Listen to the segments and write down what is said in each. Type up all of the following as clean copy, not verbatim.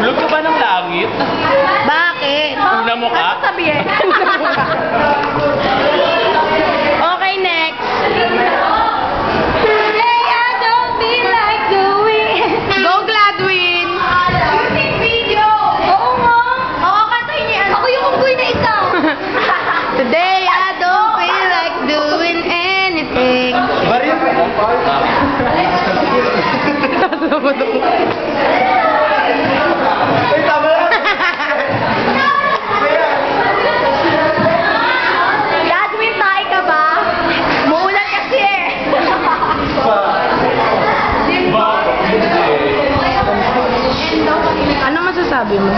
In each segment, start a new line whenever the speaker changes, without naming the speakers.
Alam ka ba ng langit?
Bakit?
Ang mukha?
Ano sabihin? Okay, next. Hey, I don't feel like doing. Go, Gladwin! Music video! Oo nga! Oo, kantahin niya. Ako yung unggoy na ikaw. Today, I don't feel like doing anything.
Baril mo. Ay, tama lang.
Gladwin, tayo ka ba? Muulan kasi eh. Ano masasabi mo?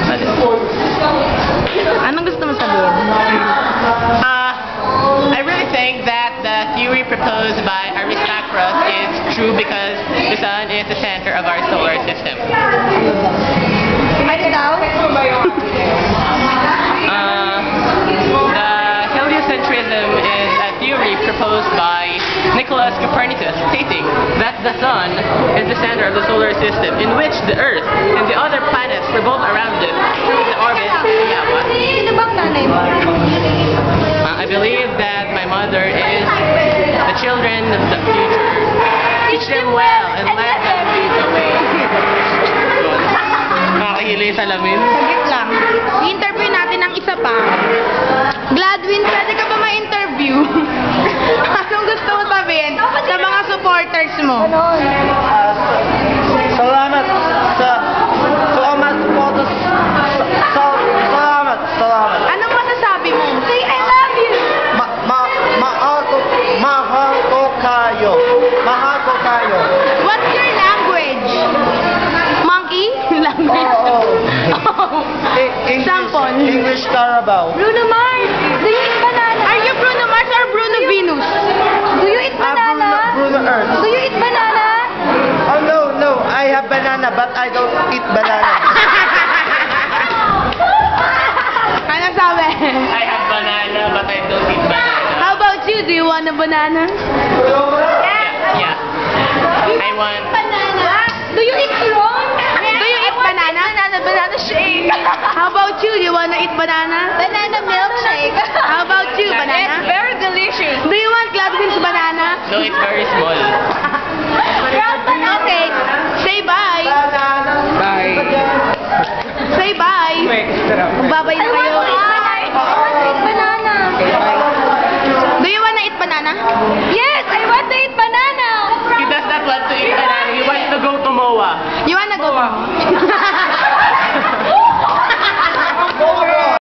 Anong gusto mo sabihin?
I really think that the theory proposed by Aristarchus is true because the sun is the center of our solar system.
Ano daw?
The heliocentrism is a theory proposed by Nicholas Copernicus, stating that the sun is the center of the solar system, in which the Earth and the other planets revolve around it through the orbit. Yeah, what?
Sino bang nanay mo?
I believe that my mother is the children of the future. Teach them well and let them lead the way. Nakakahili sa lamin.
Saglit lang. I-interview natin ang isa pa. Gladwin, pwede ka ba ma-interview? Anong gusto mo sabihin sa mga supporters mo?
Salamat sa supporters. Salamat.
Anong masasabi mo? Say, I love you!
Mahal ko kayo.
What's your language? Monkey? Language? Example.
English Carabao.
Bruno Mars, do you eat banana? Are you Bruno Mars or Bruno Venus? Do you eat banana?
Bruno Earth.
Do you eat banana?
Oh no, I have banana but I don't eat banana.
Ano sabi?
I have banana, but I don't eat banana.
How about you? Do you want a banana?
Yeah. I want...
Banana. Do you eat prawn? Do you eat banana? Banana shake. How about you? Do you want to eat banana? Banana milkshake. How about you? Banana? It's very delicious. Do you want Gladwin's banana?
No, it's very small.
Okay. Say bye.
Bye.
Say bye. Magbabay na kayo. Banana. Do you want to eat banana? Yes, I want to eat banana.
He does not want to eat banana. He wants to go to MOA.
You want to go?